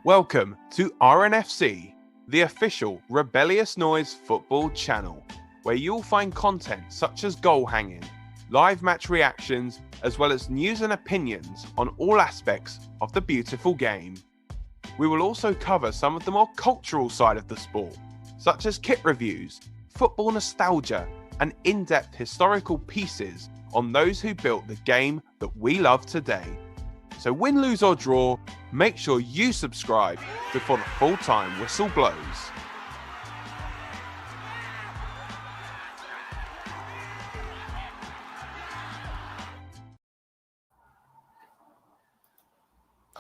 Welcome to RNFC, the official Rebellious Noise Football Channel, where you'll find content such as goal hanging, live match reactions, as well as news and opinions on all aspects of the beautiful game. We will also cover some of the more cultural side of the sport, such as kit reviews, football nostalgia, and in-depth historical pieces on those who built the game that we love today. So win, lose or draw, make sure you subscribe before the full-time whistle blows.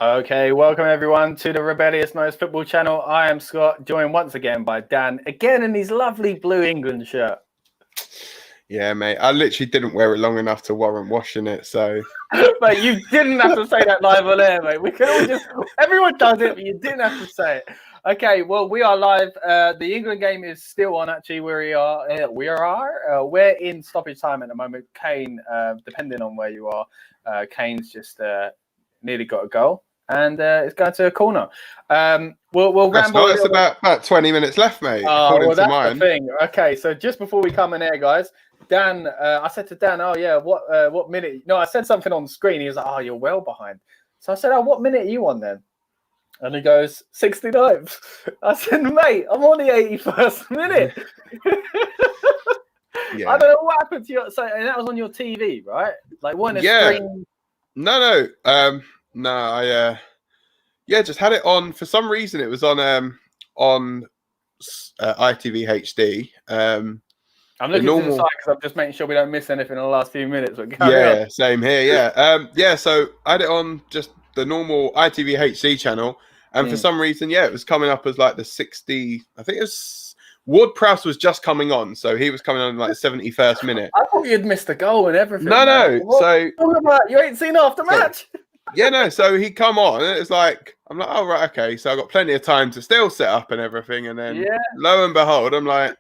Okay, welcome everyone to the Rebellious Noise Football Channel. I am Scott, joined once again by Dan, again in his lovely blue England shirt. Yeah, mate. I literally didn't wear it long enough to warrant washing it, so... Mate, you didn't have to say that live on air, mate. We can all just... Everyone does it, but you didn't have to say it. Okay, well, we are live. The England game is still on, actually. We're in stoppage time at the moment. Kane, depending on where you are, Kane's just nearly got a goal. And it's going to a corner. We'll ramble. It's about 20 minutes left, mate. Well, that's the thing. Okay, so just before we come in here, guys, Dan, I said to Dan, "Oh yeah, what minute?" No, I said something on the screen. He was like, "Oh, you're well behind." So I said, "Oh, what minute are you on then?" And he goes, 69th. I said, "Mate, I'm on the 81st minute." Yeah. I don't know what happened to you. So, and that was on your TV, right? Like one screen. No. I just had it on for some reason. It was on ITV HD. I'm looking to the side because I'm just making sure we don't miss anything in the last few minutes. Yeah, same here. Yeah. So I had it on just the normal ITV HD channel, and for some reason, it was coming up as like the 60. I think it was Ward-Prowse was just coming on, so he was coming on like the 71st minute. I thought you'd missed the goal and everything. No. So you ain't seen after match. Yeah, no. So he come on, and it's like I'm like, oh right, okay. So I got plenty of time to still set up and everything, and then lo and behold, I'm like,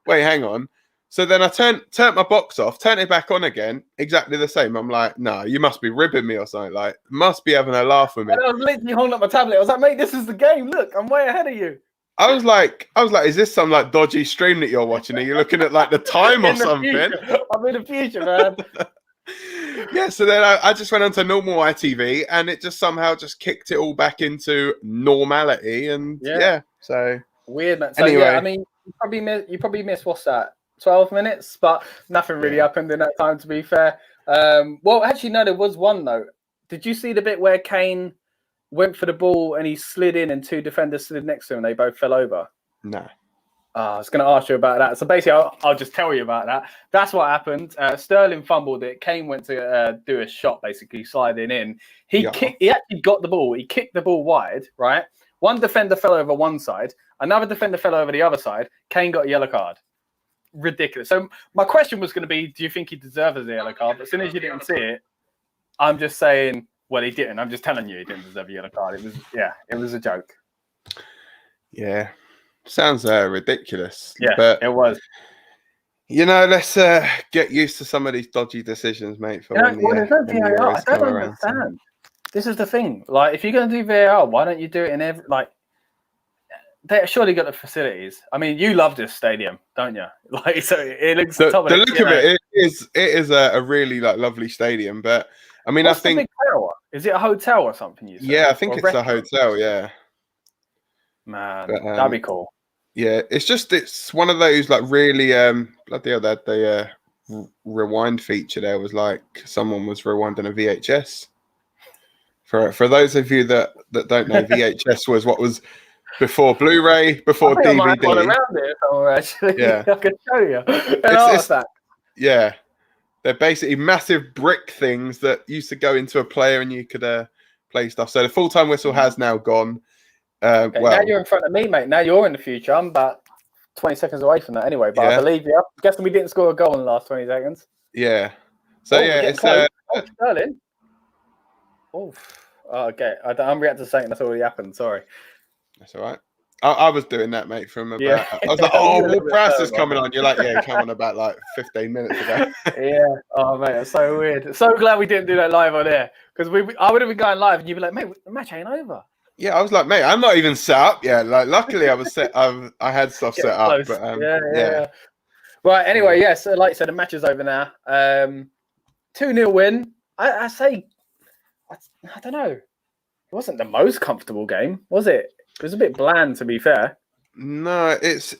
wait, hang on. So then I turned my box off, turned it back on again, exactly the same. I'm like, no, you must be ribbing me or something. Like, must be having a laugh with me. And I was literally holding up my tablet. I was like, mate, this is the game. Look, I'm way ahead of you. I was like, is this some like dodgy stream that you're watching? Are you looking at like the time or something? I'm in the future, man. Yeah, so then I just went onto normal ITV, and it just somehow just kicked it all back into normality, and so weird, man. So anyway, I mean, you probably missed what's that, 12 minutes, but nothing really happened in that time, to be fair. Well, actually, no, there was one though. Did you see the bit where Kane went for the ball and he slid in, and two defenders slid next to him, and they both fell over? No. I was going to ask you about that. So basically, I'll just tell you about that. That's what happened. Sterling fumbled it. Kane went to do a shot, basically sliding in. He actually got the ball. He kicked the ball wide, right? One defender fell over one side. Another defender fell over the other side. Kane got a yellow card. Ridiculous. So my question was going to be, do you think he deserves a yellow card? But as soon as you didn't see it, I'm just saying, well, he didn't. I'm just telling you he didn't deserve a yellow card. It was a joke. Yeah. Sounds ridiculous. Yeah, but it was. You know, let's get used to some of these dodgy decisions, mate. For there's no VAR. I don't understand. This is the thing. Like, if you're going to do VAR, why don't you do it in every... Like, they surely got the facilities. I mean, you love this stadium, don't you? Like, so it looks... The look of it is a really like lovely stadium, but I mean, What's I think... the big tower? Is it a hotel or something? You said? Yeah, I think it's a hotel, yeah. Man, that'd be cool. Yeah, it's one of those like really bloody hell, that the rewind feature there was like someone was rewinding a VHS. For those of you that don't know, VHS was what was before Blu-ray, before DVD. I might have around it somewhere, actually. Yeah, I can show you. That. Yeah, they're basically massive brick things that used to go into a player and you could play stuff. So the full-time whistle has now gone. Now you're in front of me, mate. Now you're in the future. I'm about 20 seconds away from that anyway, but I believe you. I'm guessing we didn't score a goal in the last 20 seconds. Yeah. So it's Sterling. Okay. I'm reacting to something that's already happened. Sorry. That's all right. I was doing that, mate, from about... Yeah. I was like, Ward-Prowse is coming on. You're like, yeah, come on about like 15 minutes ago. Yeah. Oh, mate, it's so weird. So glad we didn't do that live on air, because I would have been going live and you'd be like, mate, the match ain't over. Yeah, I was like, mate, I'm not even set up yet. Like, luckily, I was set. I had stuff set up, but yeah. Right. Anyway, yeah. So, like I said, the match is over now. 2-0 win. I say, I don't know. It wasn't the most comfortable game, was it? It was a bit bland, to be fair. No, it's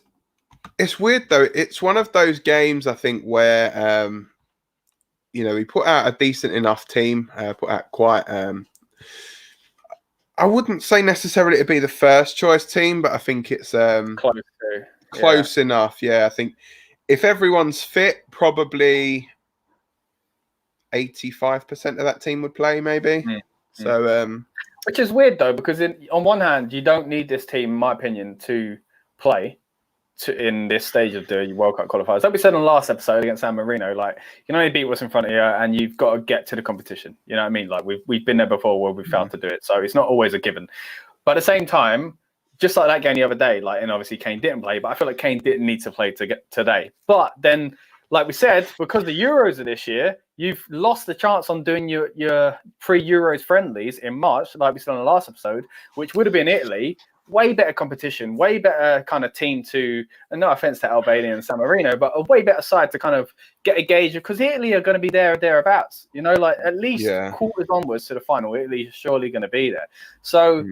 weird though. It's one of those games I think where we put out a decent enough team. Put out quite. I wouldn't say necessarily to be the first choice team, but I think it's close enough. Yeah, I think if everyone's fit, probably 85% of that team would play, maybe. So, which is weird though, because on one hand, you don't need this team, in my opinion, to play in this stage of the World Cup qualifiers. Like we said on the last episode against San Marino, like you can only beat what's in front of you, and you've got to get to the competition. You know what I mean? Like we've been there before where we failed to do it, so it's not always a given. But at the same time, just like that game the other day, like, and obviously Kane didn't play, but I feel like Kane didn't need to play to get today. But then, like we said, because the Euros are this year, you've lost the chance on doing your pre-Euros friendlies in March, like we said on the last episode, which would have been Italy. Way better competition, way better kind of team to, and no offense to Albania and San Marino, but a way better side to kind of get a gauge of, because Italy are going to be there or thereabouts, like at least quarters onwards to the final. Italy is surely going to be there. So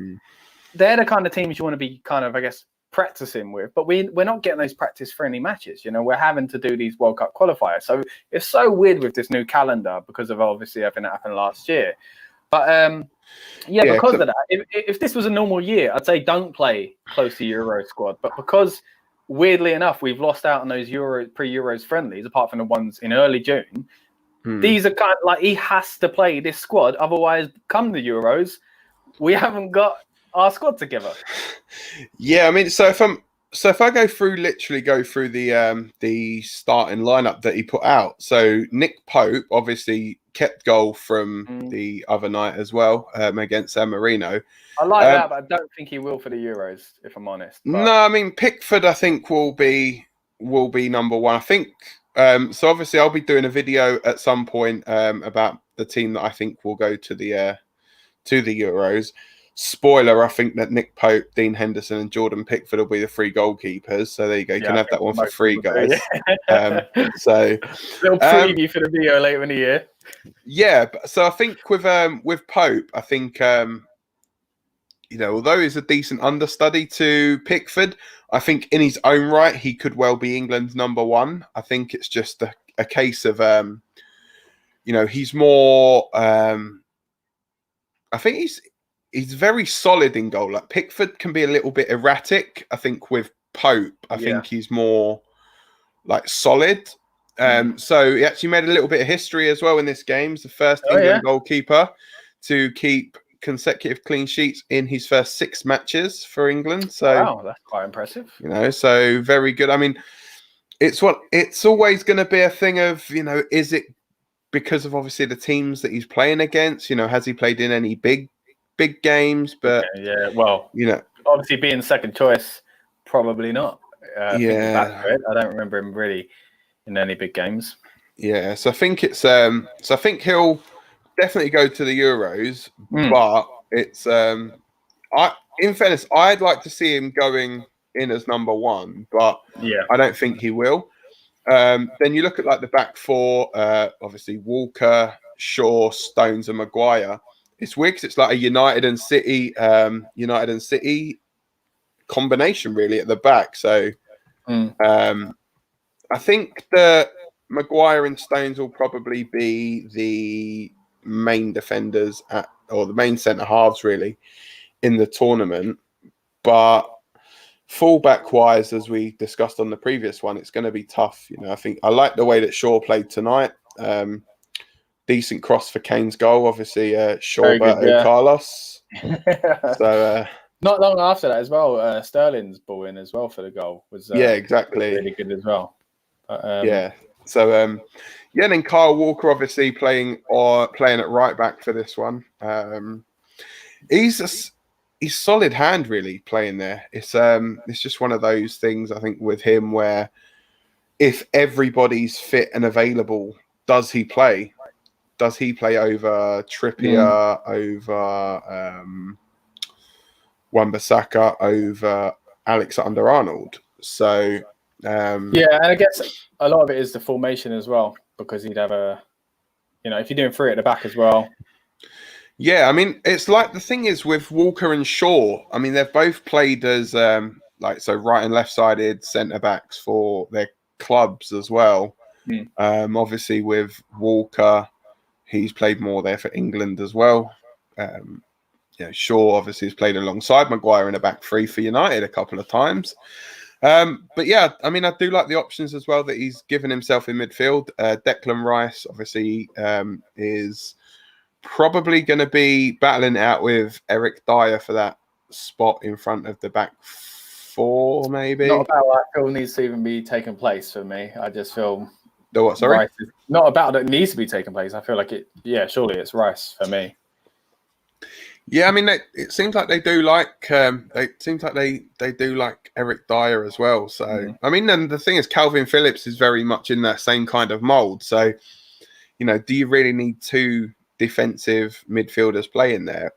they're the kind of teams you want to be kind of, I guess, practicing with, but we're not getting those practice friendly matches. We're having to do these World Cup qualifiers. So it's so weird with this new calendar because of obviously everything that happened last year. But because of that, if this was a normal year, I'd say don't play close to Euro squad. But because, weirdly enough, we've lost out on those pre-Euros friendlies, apart from the ones in early June, these are kind of like he has to play this squad. Otherwise, come the Euros, we haven't got our squad together. Yeah, I mean, so if I literally go through the starting lineup that he put out. So Nick Pope obviously kept goal from the other night as well against San Marino. I like that, but I don't think he will for the Euros, if I'm honest. But... No, I mean Pickford, I think will be number one. I think so. Obviously, I'll be doing a video at some point about the team that I think will go to the Euros. Spoiler, I think that Nick Pope, Dean Henderson and Jordan Pickford will be the three goalkeepers. So there you go. You can have that one for free, guys. So little preview for the video later in the year. Yeah. So I think with Pope, I think, although he's a decent understudy to Pickford, I think in his own right, he could well be England's number one. I think it's just a case of, he's more, I think he's very solid in goal. Like Pickford can be a little bit erratic. I think with Pope, I think he's more like solid. So he actually made a little bit of history as well in this game. He's the first England goalkeeper to keep consecutive clean sheets in his first 6 matches for England. So wow, that's quite impressive. So very good. I mean, it's always going to be a thing of, is it because of obviously the teams that he's playing against? Has he played in any big games? But well, obviously being second choice, probably not. I don't remember him really in any big games. Yeah, so I think it's so I think he'll definitely go to the Euros, but it's in fairness, I'd like to see him going in as number one, but I don't think he will. Then you look at like the back four, obviously Walker, Shaw, Stones, and Maguire. It's weird because it's like a United and City combination really at the back. So I think that Maguire and Stones will probably be the main defenders or the main centre halves really in the tournament. But fullback wise, as we discussed on the previous one, it's going to be tough. I think I like the way that Shaw played tonight. Decent cross for Kane's goal, obviously. Shawberto Carlos. So not long after that as well, Sterling's ball in as well for the goal was exactly really good as well. So then Kyle Walker obviously playing at right back for this one. He's solid hand really playing there. It's just one of those things I think with him where if everybody's fit and available, does he play? Does he play over Trippier, over Wan-Bissaka over Alexander-Arnold. So and I guess a lot of it is the formation as well, because he'd have if you're doing three at the back as well. Yeah, I mean, it's like the thing is with Walker and Shaw. I mean, they've both played as right and left-sided centre backs for their clubs as well. Obviously, with Walker, he's played more there for England as well. Shaw obviously has played alongside Maguire in a back three for United a couple of times. But yeah, I mean, I do like the options as well that he's given himself in midfield. Declan Rice obviously is probably going to be battling it out with Eric Dyer for that spot in front of the back four, maybe. Not about what I feel needs to even be taking place for me. I just feel what? Sorry, Rice is not about that needs to be taking place. I feel like it. Yeah, surely it's Rice for me. Yeah, I mean, it seems like they do like. They do like Eric Dyer as well. So I mean, and the thing is, Calvin Phillips is very much in that same kind of mold. So do you really need two defensive midfielders playing there?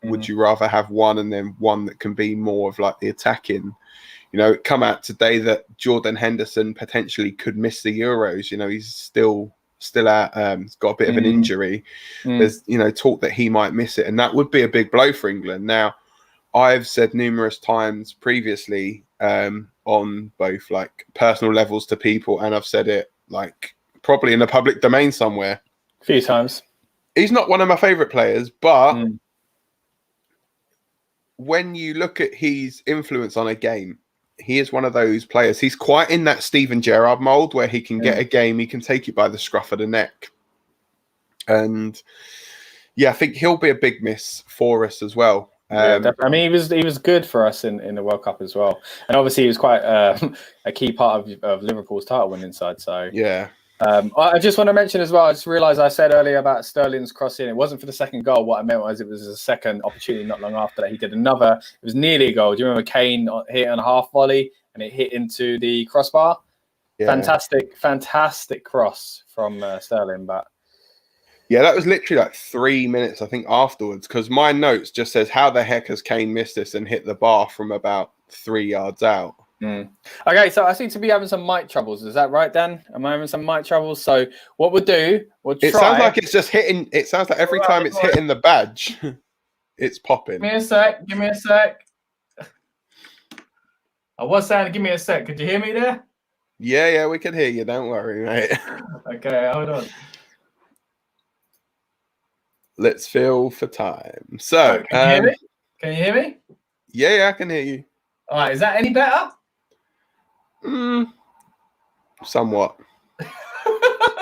Would you rather have one and then one that can be more of like the attacking? Come out today that Jordan Henderson potentially could miss the Euros. He's still out. He's got a bit of an injury. There's talk that he might miss it, and that would be a big blow for England. Now, I've said numerous times previously on both like personal levels to people, and I've said it like probably in the public domain somewhere a few times. He's not one of my favourite players, but when you look at his influence on a game, he is one of those players. He's quite in that Steven Gerrard mould where he can get a game, he can take it by the scruff of the neck. And yeah, I think he'll be a big miss for us as well. I mean, he was good for us in the World Cup as well. And obviously he was quite a key part of Liverpool's title winning side. So yeah. I just want to mention as well, I just realised I said earlier about Sterling's crossing. It wasn't for the second goal. What I meant was it was a second opportunity not long after that. He did another. It was nearly a goal. Do you remember Kane hit on a half volley and it hit into the crossbar? Yeah. Fantastic cross from Sterling. But yeah, that was literally like 3 minutes, I think, afterwards, because my notes just says, how the heck has Kane missed this and hit the bar from about 3 yards out? Okay, so I seem to be having some mic troubles. Is that right, Dan? Am I having some mic troubles? So what we'll do, it sounds like it's just hitting. It sounds like every time it's hitting the badge, it's popping. Give me a sec. I was saying, give me a sec. Could you hear me there? Yeah, we can hear you. Don't worry, mate. Okay, hold on. Let's feel for time. So, can you hear me? Can you hear me? Yeah, I can hear you. All right, is that any better? Somewhat.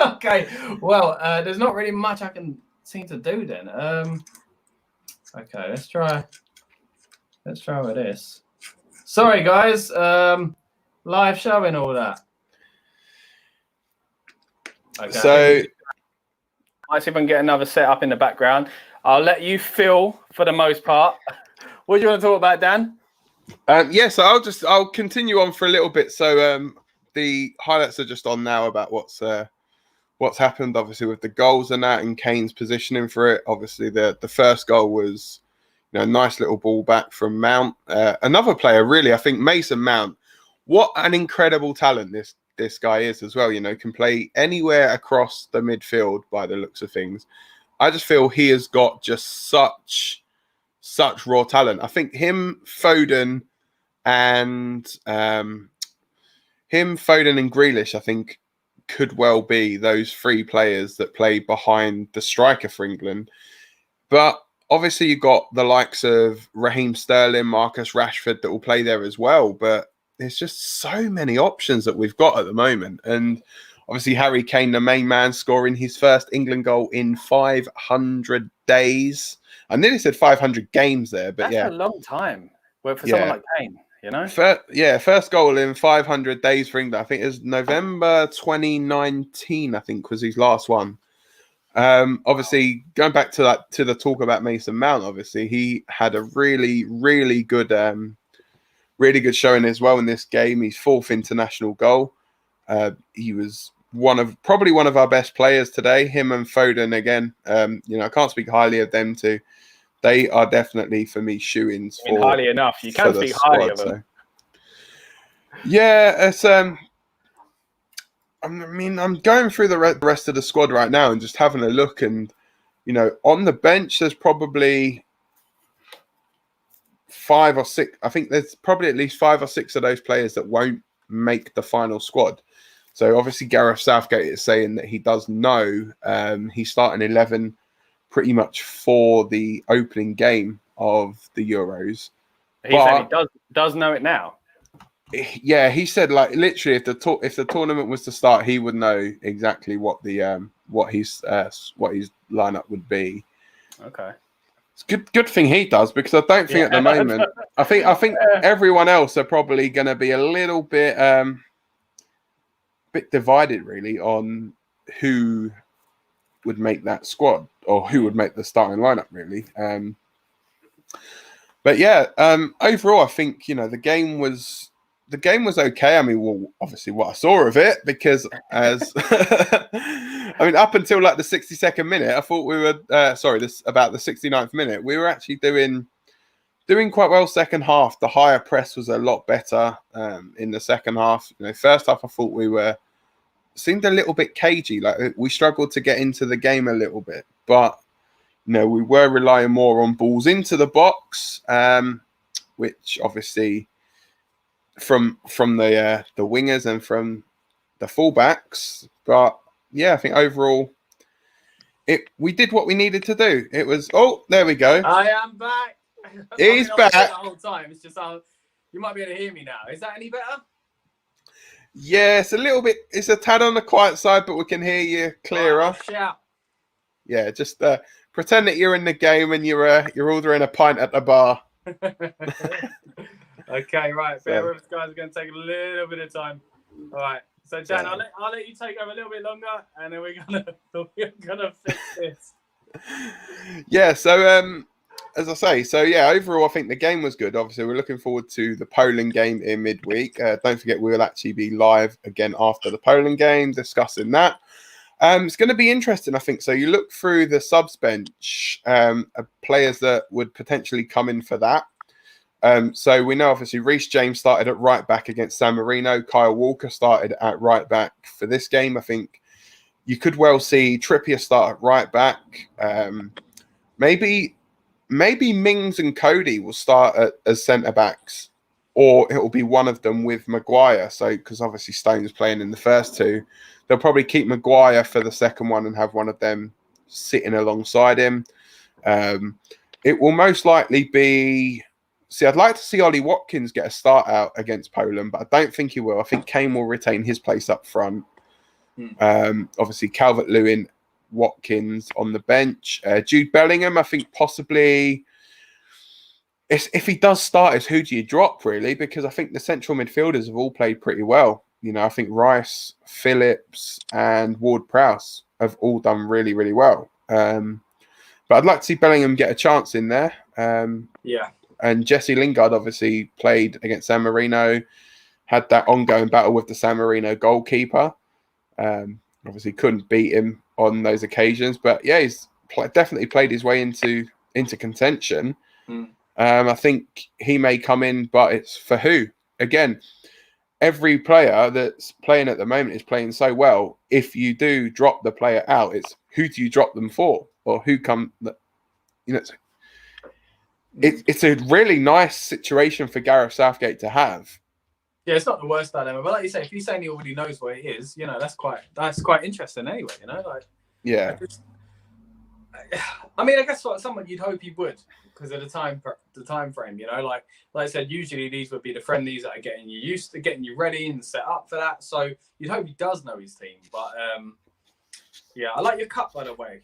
Okay. Well, there's not really much I can seem to do then. Okay, let's try with this. Sorry, guys. Live show and all that. Okay. So, let's see if I can get another setup in the background. I'll let you fill for the most part. What do you want to talk about, Dan? So I'll continue on for a little bit. So the highlights are just on now about what's happened, obviously, with the goals and that, and Kane's positioning for it. Obviously, the first goal was a nice little ball back from Mount. Another player, really, I think Mason Mount. What an incredible talent this guy is as well. Can play anywhere across the midfield by the looks of things. I just feel he has got just such raw talent. I think him, Foden, and Grealish, I think, could well be those three players that play behind the striker for England. But obviously you've got the likes of Raheem Sterling, Marcus Rashford that will play there as well. But there's just so many options that we've got at the moment. And obviously Harry Kane, the main man, scoring his first England goal in 500 days. I nearly said 500 games there, but that's a long time. Well, for someone like Kane, First goal in 500 days for England. I think it was November 2019, I think, was his last one. Obviously, going back to the talk about Mason Mount, obviously, he had a really, really good showing as well in this game. His fourth international goal. He was probably one of our best players today. Him and Foden again. I can't speak highly of them two. they are definitely for me shoo-ins for highly enough. You can speak highly of them. So. Yeah, it's I'm going through the rest of the squad right now and just having a look, and on the bench there's probably 5 or 6. I think there's probably at least 5 or 6 of those players that won't make the final squad. So obviously Gareth Southgate is saying that he does know he's starting 11 pretty much for the opening game of the Euros. He said he does know it now. Yeah, he said like literally if the tournament was to start, he would know exactly what the what his lineup would be. Okay. It's good thing he does, because I don't think at the moment I think everyone else are probably going to be a little bit divided really on who would make that squad or who would make the starting lineup really. But yeah, overall I think the game was okay. I mean, well, obviously what I saw of it, because as up until like the 62nd minute, I thought we were about the 69th minute, we were actually doing quite well second half. The higher press was a lot better in the second half. First half I thought seemed a little bit cagey, like we struggled to get into the game a little bit, but we were relying more on balls into the box, which obviously from the wingers and from the fullbacks. But yeah, I think overall we did what we needed to do. It was there we go. I am back. He's back the whole time. It's just you might be able to hear me now. Is that any better? Yeah, it's a little bit. It's a tad on the quiet side, but we can hear you clearer. Shout. Yeah, just pretend that you're in the game and you're ordering a pint at the bar. Okay, right. Bear with us, guys. It's going to take a little bit of time. All right. So, Jan, I'll let you take over a little bit longer, and then we're gonna fix this. Yeah. So, as I say, overall, I think the game was good. Obviously, we're looking forward to the Poland game in midweek. Don't forget, we'll actually be live again after the Poland game, discussing that. It's going to be interesting, I think. So you look through the subs bench, players that would potentially come in for that. So we know, obviously, Reece James started at right back against San Marino. Kyle Walker started at right back for this game. I think you could well see Trippier start at right back. Maybe Mings and Cody will start as centre backs, or it will be one of them with Maguire. So, because obviously Stone's playing in the first two, they'll probably keep Maguire for the second one and have one of them sitting alongside him. It will most likely be. See, I'd like to see Ollie Watkins get a start out against Poland, but I don't think he will. I think Kane will retain his place up front. Obviously, Calvert-Lewin, Watkins on the bench. Jude Bellingham, I think possibly. If he does start, it's who do you drop, really? Because I think the central midfielders have all played pretty well. I think Rice, Phillips, and Ward-Prowse have all done really, really well. But I'd like to see Bellingham get a chance in there. Yeah. And Jesse Lingard obviously played against San Marino, had that ongoing battle with the San Marino goalkeeper. Obviously couldn't beat him on those occasions, but yeah, he's definitely played his way into contention. I think he may come in, but it's for who? Again, every player that's playing at the moment is playing so well. If you do drop the player out, it's who do you drop them for, or who come? It's a really nice situation for Gareth Southgate to have. Yeah, it's not the worst dilemma, but like you say, if he's saying he already knows what it is, that's quite interesting anyway. Yeah. I mean, I guess someone you'd hope he would, because of the time frame. Like I said, usually these would be the friendlies that are getting you used to, getting you ready and set up for that. So you'd hope he does know his team. But yeah, I like your cup, by the way.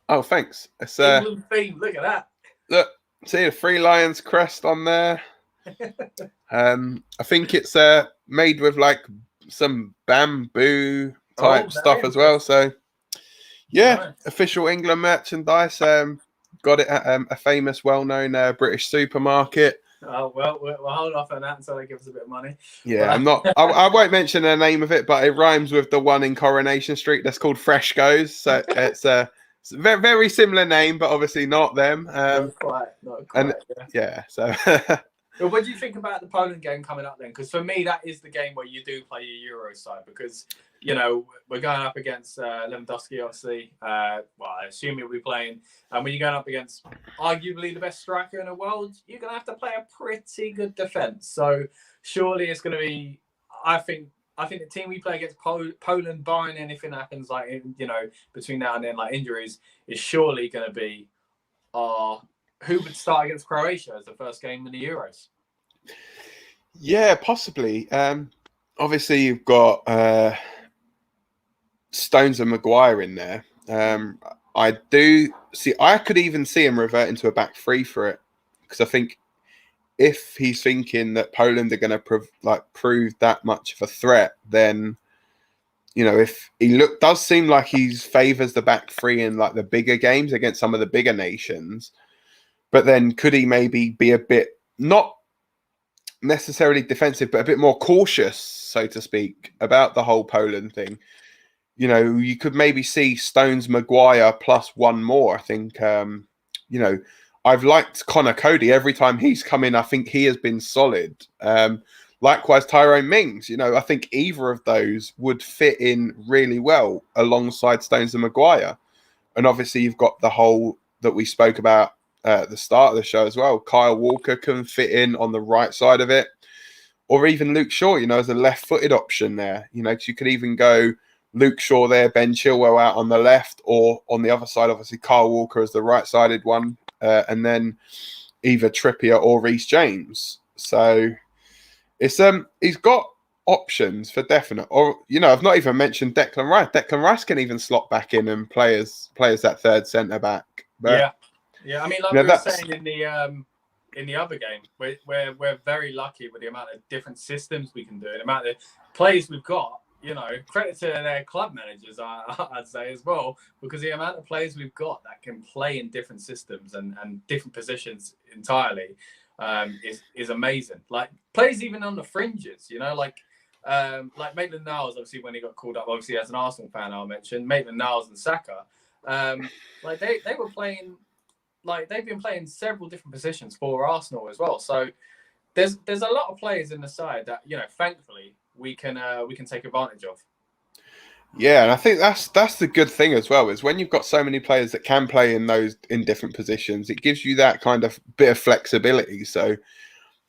Oh, thanks. It's England theme. Look at that. Look. See a Three Lions crest on there. I think it's made with like some bamboo type stuff as well. So yeah, nice. Official England merchandise. Got it at a famous, well-known British supermarket. Oh well, we'll hold off on that until they give us a bit of money. Yeah, I'm not. I won't mention the name of it, but it rhymes with the one in Coronation Street that's called Freshco's. So it's It's a very, very similar name, but obviously not them. Not quite. And so. But what do you think about the Poland game coming up then? Because for me, that is the game where you do play your Euro side because, we're going up against Lewandowski, obviously. I assume you'll be playing. And when you're going up against arguably the best striker in the world, you're going to have to play a pretty good defence. So surely it's going to be, I think the team we play against Poland, barring anything happens, like, between now and then, like injuries, is surely going to be who would start against Croatia as the first game in the Euros? Yeah, possibly. Obviously, you've got Stones and Maguire in there. I could even see him reverting to a back three for it because I think if he's thinking that Poland are going to prove that much of a threat, then if he does seem like he favours the back three in like the bigger games against some of the bigger nations, but then could he maybe be a bit not necessarily defensive, but a bit more cautious, so to speak, about the whole Poland thing? You could maybe see Stones, Maguire plus one more. I think, I've liked Connor Cody every time he's come in. I think he has been solid. Likewise, Tyrone Mings. I think either of those would fit in really well alongside Stones and Maguire. And obviously, you've got the whole that we spoke about at the start of the show as well. Kyle Walker can fit in on the right side of it, or even Luke Shaw. As a left-footed option there. Because you could even go Luke Shaw there, Ben Chilwell out on the left, or on the other side, obviously Kyle Walker as the right-sided one. And then either Trippier or Reece James. So it's he's got options for definite. Or I've not even mentioned Declan Rice. Declan Rice can even slot back in and play as that third centre back. But, yeah. I mean, like we were saying in the other game, we're very lucky with the amount of different systems we can do, and the amount of players we've got. Credit to their club managers, I'd say as well, because the amount of players we've got that can play in different systems and different positions entirely is amazing. Like players even on the fringes, like Maitland-Niles, obviously when he got called up, obviously as an Arsenal fan, I'll mention Maitland-Niles and Saka. They were playing, they've been playing several different positions for Arsenal as well. So there's a lot of players in the side that thankfully we can take advantage of. Yeah, and I think that's the good thing as well, is when you've got so many players that can play in different positions, it gives you that kind of bit of flexibility. So,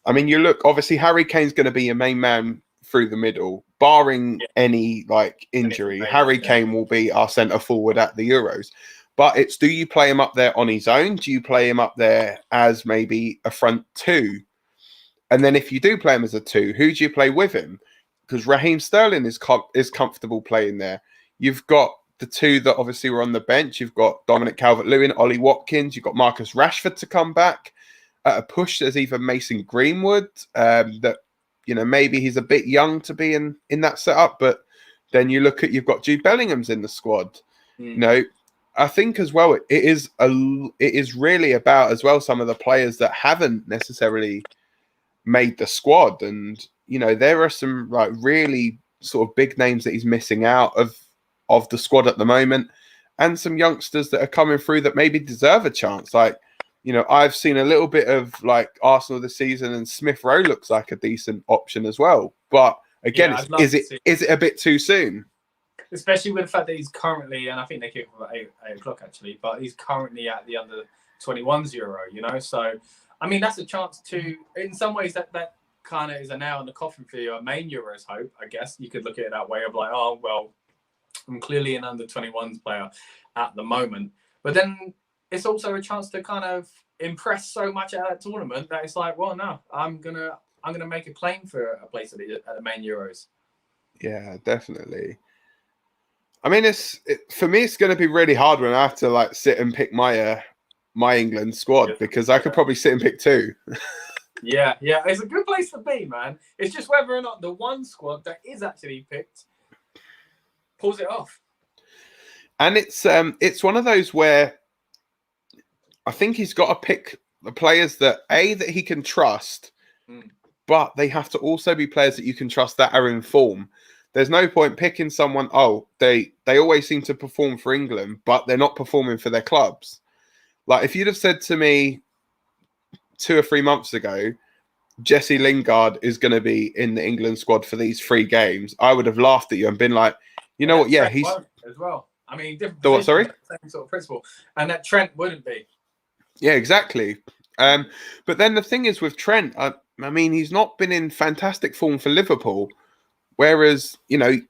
I mean, you look, obviously Harry Kane's going to be your main man through the middle, barring any injury. Harry Kane will be our centre forward at the Euros. But it's, do you play him up there on his own? Do you play him up there as maybe a front two? And then if you do play him as a two, who do you play with him? Because Raheem Sterling is comfortable playing there. You've got the two that obviously were on the bench. You've got Dominic Calvert-Lewin, Ollie Watkins. You've got Marcus Rashford to come back. At a push, there's even Mason Greenwood. That maybe he's a bit young to be in that setup. But then you look at, you've got Jude Bellingham's in the squad. I think as well it is really about as well some of the players that haven't necessarily made the squad, and there are some really sort of big names that he's missing out of the squad at the moment, and some youngsters that are coming through that maybe deserve a chance. I've seen a little bit of Arsenal this season, and Smith Rowe looks like a decent option as well. But again, is it a bit too soon? Especially with the fact that he's currently, and I think they kick off at 8 o'clock actually, but he's currently at the under-21s Euro, So, I mean, that's a chance to, in some ways, that kind of is a nail in the coffin for your main Euros hope, I guess. You could look at it that way of I'm clearly an under-21s player at the moment. But then it's also a chance to kind of impress so much at that tournament that it's no, I'm gonna make a claim for a place at the main Euros. Yeah, definitely. I mean, for me, it's going to be really hard when I have to sit and pick my England squad, because I could probably sit and pick two. Yeah, it's a good place to be, man. It's just whether or not the one squad that is actually picked pulls it off. And it's one of those where I think he's got to pick the players that he can trust, but they have to also be players that you can trust that are in form. there's no point picking someone. Oh, they always seem to perform for England, but they're not performing for their clubs. Like if you'd have said to me 2 or 3 months ago, Jesse Lingard is going to be in the England squad for these 3 games, I would have laughed at you and been like, you know what? Yeah, he's as well. I mean, different. The what? Sorry, same sort of principle, and that Trent wouldn't be. Yeah, exactly. But then the thing is with Trent, I mean, he's not been in fantastic form for Liverpool. Whereas, you know,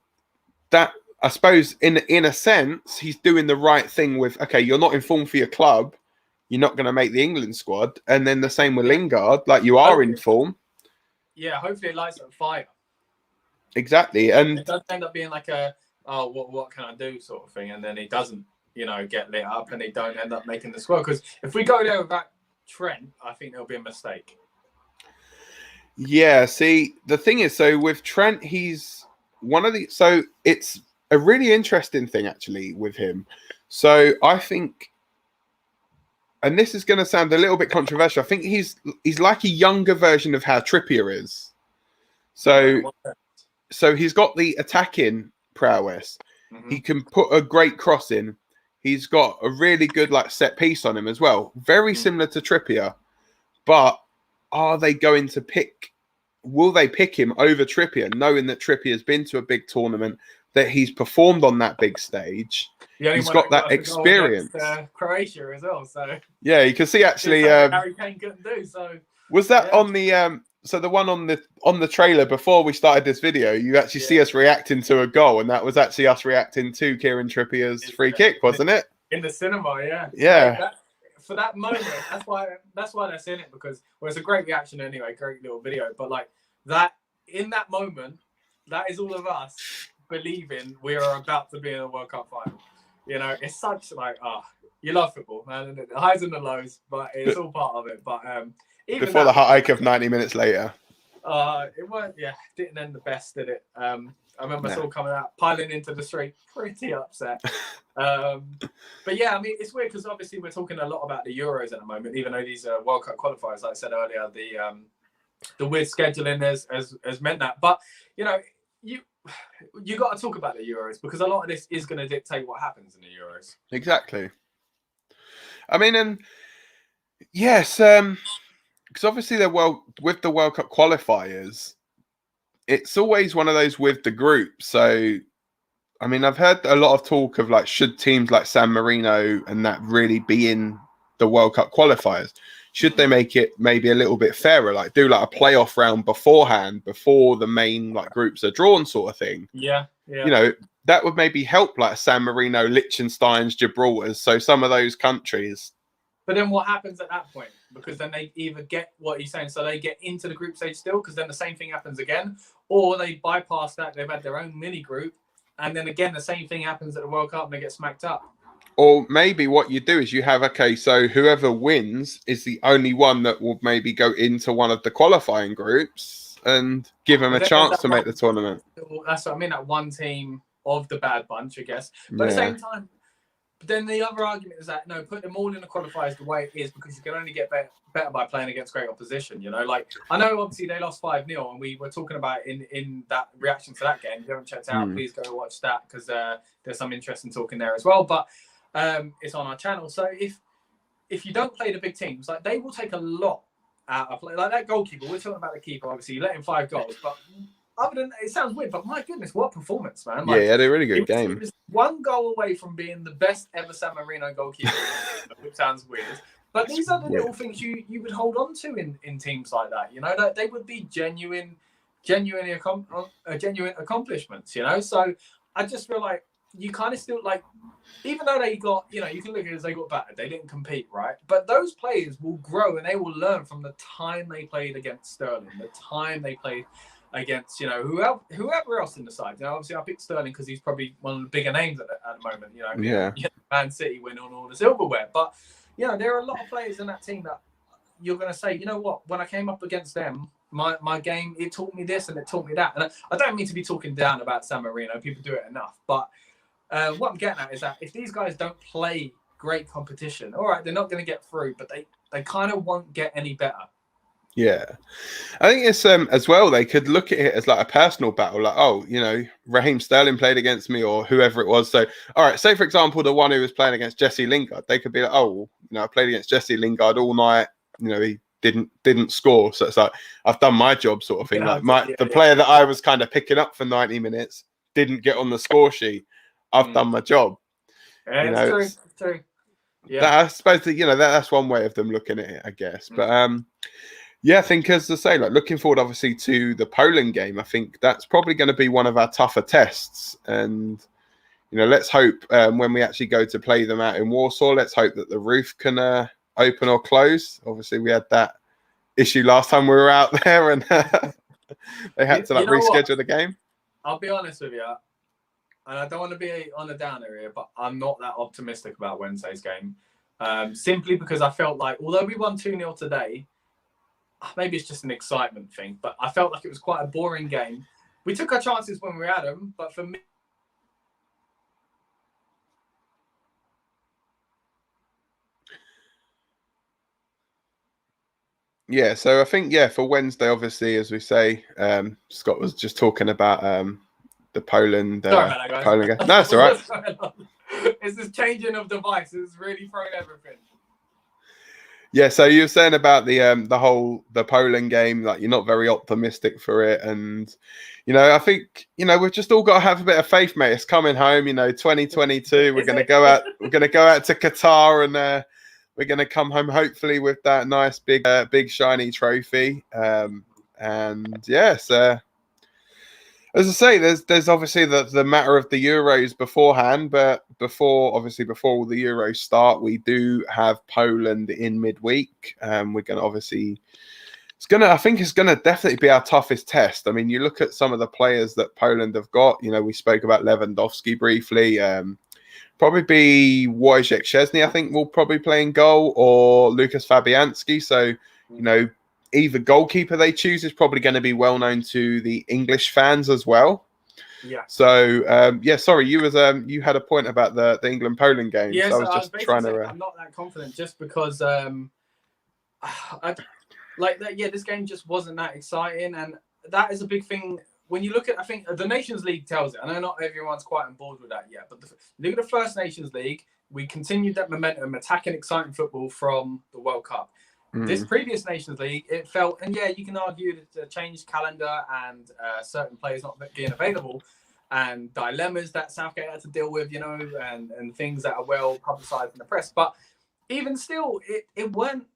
that I suppose in a sense, he's doing the right thing with, okay, you're not in form for your club, you're not going to make the England squad. And then the same with Lingard, like you are in form. Yeah, hopefully it lights up fire. Exactly. And it does end up being like a, oh, what can I do sort of thing. And then he doesn't, you know, get lit up and he don't end up making the squad. Because if we go there without Trent, I think there'll be a mistake. Yeah, see, the thing is, so with Trent, he's one of the, so it's a really interesting thing actually with him. So I think, and this is going to sound a little bit controversial, I think he's like a younger version of how Trippier is. So he's got the attacking prowess. Mm-hmm. He can put a great cross in. He's got a really good like set piece on him as well. Very similar to Trippier. But are they going to will they pick him over Trippier, knowing that Trippier has been to a big tournament, that he's performed on that big stage? He's got that experience. Croatia as well. So yeah, you can see actually Harry Kane couldn't do. So was that on the so the one on the trailer before we started this video, you actually see us reacting to a goal, and that was actually us reacting to Kieran Trippier's free kick, wasn't it? In the cinema, yeah. Yeah. For that moment, that's why they're seeing it, because it's a great reaction anyway, great little video. But like that, in that moment, that is all of us believing we are about to be in a World Cup final. You know, it's such like, you love football, man, and the highs and the lows, but it's all part of it. But even before the heartache of 90 minutes later, it weren't, didn't end the best, did it? I remember us all coming out, piling into the street, pretty upset. But yeah, I mean, it's weird because obviously we're talking a lot about the Euros at the moment, even though these are World Cup qualifiers, like I said earlier, the weird scheduling has meant that. But, you know, you got to talk about the Euros because a lot of this is going to dictate what happens in the Euros. Exactly. I mean, and yes, because obviously with the World Cup qualifiers, it's always one of those with the group. So, I mean, I've heard a lot of talk of like, should teams like San Marino and that really be in the World Cup qualifiers? Should they make it maybe a little bit fairer, like do like a playoff round beforehand, before the main like groups are drawn, sort of thing? Yeah. You know, that would maybe help like San Marino, Liechtenstein's, Gibraltar's, so some of those countries. But then what happens at that point? Because then they either get what you're saying, so they get into the group stage still, because then the same thing happens again, or they bypass that, they've had their own mini group, and then again the same thing happens at the World Cup and they get smacked up. Or maybe what you do is you have, okay, so whoever wins is the only one that will maybe go into one of the qualifying groups and give them a chance to make the tournament. That's what I mean, that one team of the bad bunch, I guess. But at the same time, but then the other argument is that, no, put them all in the qualifiers the way it is, because you can only get better by playing against great opposition, you know? Like, I know obviously they lost 5-0, and we were talking about in that reaction to that game. If you haven't checked it out, please go watch that, because there's some interesting talking there as well. But it's on our channel. So if you don't play the big teams, like, they will take a lot out of play. Like that goalkeeper, we're talking about the keeper, obviously, you let him 5 goals, but other than, it sounds weird, but my goodness, what performance, man. Like, yeah, he had a really good game. He was 1 goal away from being the best ever San Marino goalkeeper, which sounds weird. But these are the little things you would hold on to in teams like that, you know, that they would be genuine accomplishments, you know? So I just feel like you kind of still, like, even though they got, you know, you can look at it as they got battered, they didn't compete, right? But those players will grow and they will learn from the time they played against Sterling, the time they played against, you know, whoever else in the side. You know, obviously I picked Sterling because he's probably one of the bigger names at the moment, you know. Yeah. Man City win on all the silverware. But, you know, there are a lot of players in that team that you're going to say, you know what, when I came up against them, my game, it taught me this and it taught me that. And I don't mean to be talking down about San Marino. People do it enough. But what I'm getting at is that if these guys don't play great competition, all right, they're not going to get through, but they kind of won't get any better. Yeah, I think it's as well. They could look at it as like a personal battle, like, oh, Raheem Sterling played against me or whoever it was. So, all right, say for example, the one who was playing against Jesse Lingard, they could be like, oh, I played against Jesse Lingard all night. He didn't score, so it's like I've done my job, sort of thing. The player that I was kind of picking up for 90 minutes didn't get on the score sheet. I've done my job. It's true. Yeah, I suppose that that's one way of them looking at it, I guess. But yeah, I think, as I say, like looking forward, obviously, to the Poland game, I think that's probably going to be one of our tougher tests. And, let's hope when we actually go to play them out in Warsaw, let's hope that the roof can open or close. Obviously, we had that issue last time we were out there and they had to reschedule the game. I'll be honest with you, and I don't want to be on a downer here, but I'm not that optimistic about Wednesday's game. Simply because I felt like, although we won 2-0 today, maybe it's just an excitement thing, but I felt like it was quite a boring game. We took our chances when we had them, but for me, yeah, so I think, for Wednesday, obviously, as we say, Scott was just talking about the Poland. Sorry about that, guys. Poland game. No, it's all right. It's this changing of devices really throwing everything. Yeah, so you were saying about the Poland game, like you're not very optimistic for it, and I think we've just all got to have a bit of faith, mate. It's coming home, 2022. We're going to go out. We're going to go out to Qatar, and we're going to come home hopefully with that nice big shiny trophy. And yes, as I say, there's obviously the matter of the Euros beforehand, but before all the Euros start, we do have Poland in midweek. We're going to obviously, I think it's going to definitely be our toughest test. I mean, you look at some of the players that Poland have got. We spoke about Lewandowski briefly. Probably be Wojciech Szczesny, I think, will probably play in goal, or Lucas Fabianski. So, either goalkeeper they choose is probably going to be well known to the English fans as well. Yeah. So sorry, you had a point about the England Poland game. Yes, so I was just trying to. I'm not that confident just because this game just wasn't that exciting, and that is a big thing. When you look at, I think the Nations League tells it. I know not everyone's quite on board with that yet, but look at the first Nations League. We continued that momentum, attacking exciting football from the World Cup. This previous Nations League, it felt, and you can argue that the changed calendar and certain players not being available and dilemmas that Southgate had to deal with, and things that are well publicised in the press. But even still, it weren't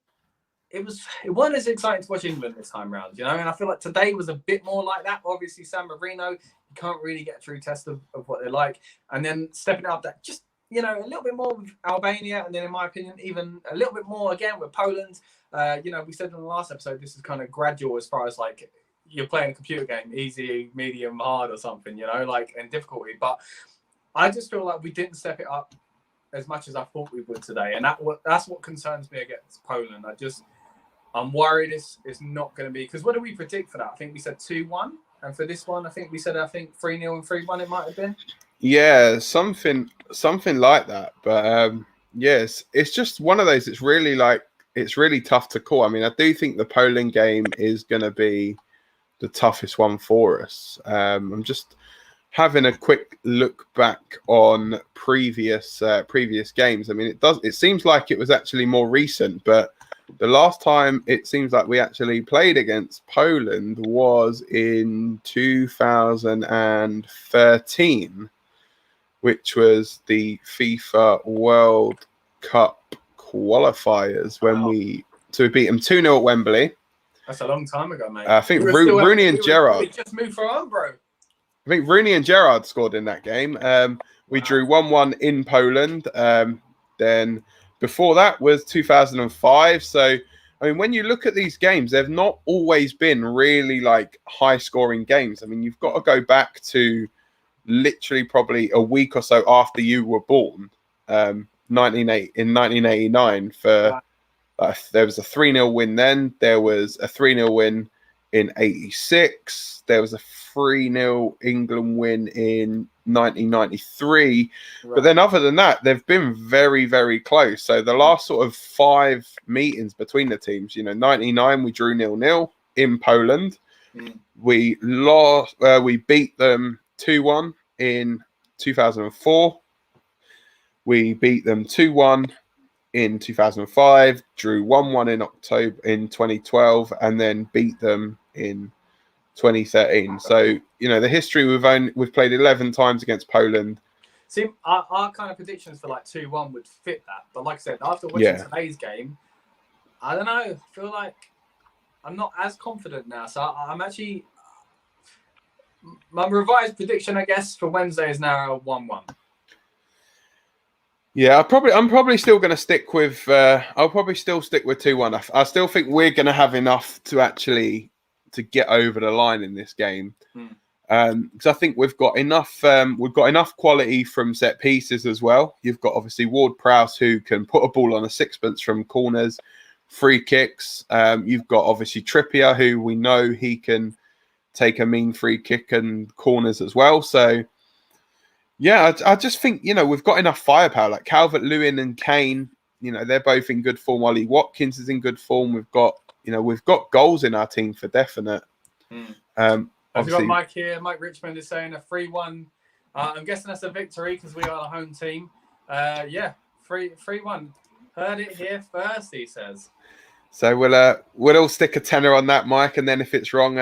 as exciting to watch England this time round, and I feel like today was a bit more like that. Obviously, San Marino, you can't really get a true test of what they're like. And then stepping up that just, a little bit more with Albania, and then in my opinion, even a little bit more again with Poland. We said in the last episode, this is kind of gradual as far as like you're playing a computer game, easy, medium, hard or something, and difficulty. But I just feel like we didn't step it up as much as I thought we would today. And that's what concerns me against Poland. I'm worried it's not going to be, because what did we predict for that? I think we said 2-1. And for this one, I think we said 3-0 and 3-1 it might have been. Yeah, something like that. But yes, it's just one of those. It's really tough to call. I mean, I do think the Poland game is going to be the toughest one for us. I'm just having a quick look back on previous games. I mean, it seems like it was actually more recent, but the last time it seems like we actually played against Poland was in 2013, which was the FIFA World Cup qualifiers when we beat them 2-0 at Wembley. That's a long time ago, mate. I think Rooney and Gerrard. We just moved for home, bro. I think Rooney and Gerrard scored in that game. We drew 1-1 in Poland. Then before that was 2005. So, I mean, when you look at these games, they've not always been really like high scoring games. I mean, you've got to go back to literally probably a week or so after you were born, in 1989 for there was a 3-0 win then. There was a 3-0 win in '86. There was a 3-0 England win in 1993. Right. But then other than that, they've been very, very close. So the last sort of 5 meetings between the teams, 99, we drew 0-0 in Poland. We lost. We beat them 2-1 in 2004. We beat them 2-1 in 2005. Drew 1-1 in October in 2012, and then beat them in 2013. So the history we've played 11 times against Poland. See, our kind of predictions for like 2-1 would fit that, but like I said, after watching today's game, I don't know. I feel like I'm not as confident now. So I'm actually my revised prediction, I guess, for Wednesday is now 1-1. Yeah, I'm probably still going to stick with. I'll probably still stick with 2-1. I still think we're going to have enough to get over the line in this game, because I think we've got enough. We've got enough quality from set pieces as well. You've got obviously Ward-Prowse, who can put a ball on a sixpence from corners, free kicks. You've got obviously Trippier, who we know he can take a mean free kick and corners as well. So. Yeah, I just think, we've got enough firepower. Like Calvert-Lewin and Kane, they're both in good form. Ollie Watkins is in good form. We've got goals in our team for definite. I've got Mike here. Mike Richmond is saying a 3-1. I'm guessing that's a victory because we are the home team. 3-1. Heard it here first, he says. So we'll all stick a tenner on that, Mike, and then if it's wrong,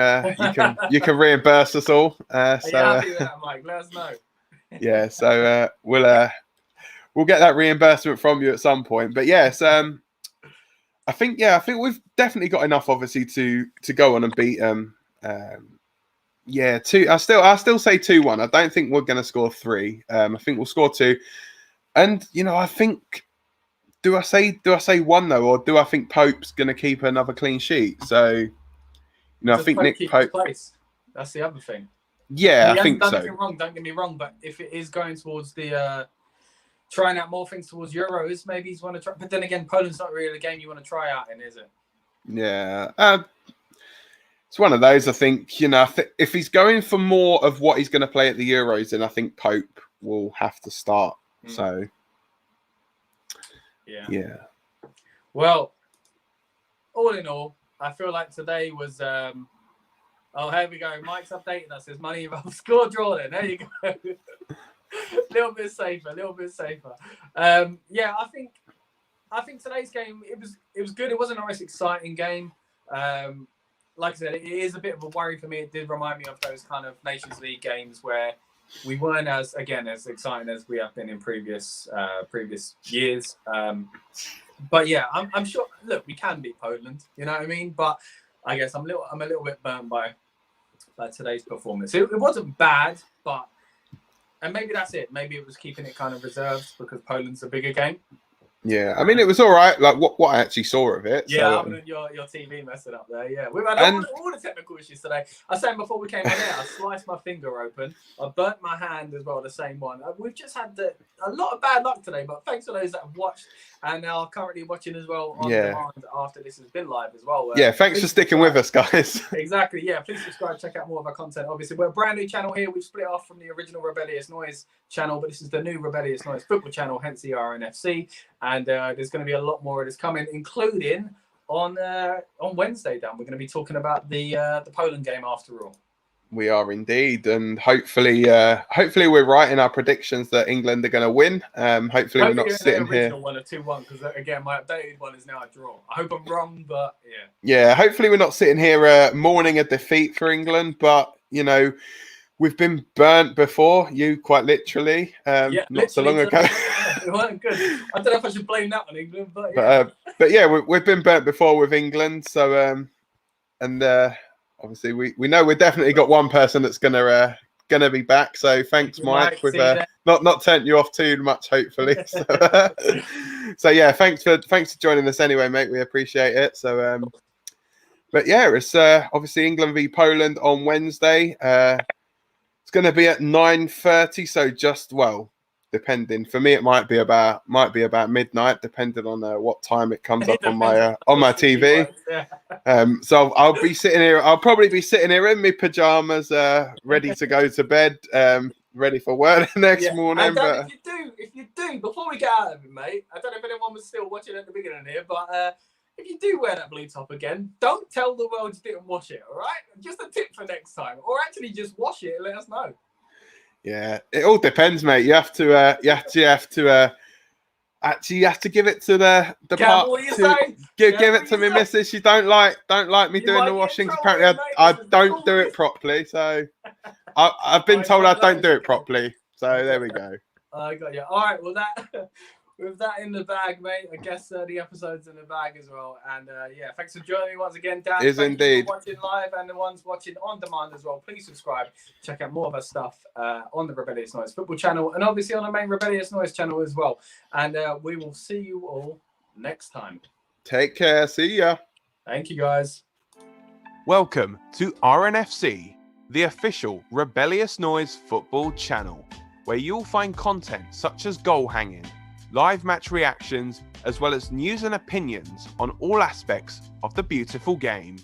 you can reimburse us all. Happy with that, Mike. Let us know. Yeah, so we'll get that reimbursement from you at some point. But yes, I think we've definitely got enough, obviously, to go on and beat them. I still say 2-1. I don't think we're going to score 3. I think we'll score 2. And I think, do I say 1 though, or do I think Pope's going to keep another clean sheet? So I think Nick Pope. That's the other thing. Yeah, I think so. Wrong, don't get me wrong, but if it is going towards the trying out more things towards Euros, maybe he's want to try. But then again, Poland's not really a game you want to try out in, is it? Yeah, it's one of those. I think if he's going for more of what he's going to play at the Euros, then I think Pope will have to start. So yeah. Well, all in all, I feel like today was. Oh, here we go. Mike's updating us. His money involved score draw then. There you go. A little bit safer. I think today's game, it was good. It wasn't a nice, exciting game. Like I said, it is a bit of a worry for me. It did remind me of those kind of Nations League games where we weren't as exciting as we have been in previous years. But yeah, I'm sure. Look, we can beat Poland. You know what I mean? But I guess I'm a little bit burnt by today's performance. It wasn't bad, and maybe that's it. Maybe it was keeping it kind of reserved because Poland's a bigger game. Yeah, I mean, it was all right. Like what I actually saw of it. Yeah, other than your TV messing up there. Yeah, we've had all the technical issues today. I was saying before we came on air, I sliced my finger open. I burnt my hand as well, the same one. We've just had a lot of bad luck today, but thanks to those that have watched and are currently watching as well on demand after this has been live as well. Thanks for sticking with us, guys. Exactly. Yeah, please subscribe, check out more of our content. Obviously, we're a brand new channel here. We've split off from the original Rebellious Noise channel, but this is the new Rebellious Noise Football Channel, hence the RNFC. And there's going to be a lot more of this coming, including on Wednesday, Dan. We're going to be talking about the Poland game after all. We are indeed, and hopefully we're right in our predictions that England are going to win. Hopefully we're not sitting here. Original one of 2-1 because again my updated one is now a draw. I hope I'm wrong, but yeah. Yeah, hopefully we're not sitting here mourning a defeat for England, but we've been burnt before. You quite literally, not so long ago. It wasn't good. I don't know if I should blame that on England, but yeah. But yeah, we've been burnt before with England. So obviously we know we've definitely got one person that's gonna be back. So thanks, Mike. We've not turned you off too much, hopefully. So yeah, thanks for joining us anyway, mate. We appreciate it. So but yeah, it's obviously England v Poland on Wednesday. It's going to be at 9:30, so depending. For me, it might be about midnight, depending on what time it comes up on my TV. So I'll be sitting here. I'll probably be sitting here in my pajamas, ready to go to bed, ready for work the next morning. And Dan, if you do, before we get out of it, mate, I don't know if anyone was still watching at the beginning here, but if you do wear that blue top again, don't tell the world you didn't wash it. All right, just a tip for next time, or actually just wash it and let us know. Yeah, it all depends, mate. You have to actually give it to the part. Give it to me, missus. She don't like me doing the washing. Apparently, I don't do it properly. So I've been told I don't do it properly. So there we go. I got you. All right. Well, with that in the bag, mate, I guess the episode's in the bag as well. And thanks for joining me once again, Dan. Is indeed. For watching live and the ones watching on demand as well. Please subscribe. Check out more of our stuff on the Rebellious Noise Football Channel and obviously on the main Rebellious Noise channel as well. And we will see you all next time. Take care. See ya. Thank you, guys. Welcome to RNFC, the official Rebellious Noise Football Channel, where you'll find content such as goal hanging, live match reactions, as well as news and opinions on all aspects of the beautiful game.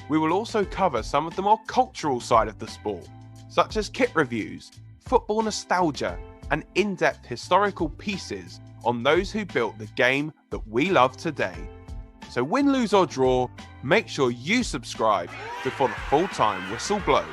We will also cover some of the more cultural side of the sport, such as kit reviews, football nostalgia, and in-depth historical pieces on those who built the game that we love today. So win, lose or draw, make sure you subscribe before the full-time whistle blows.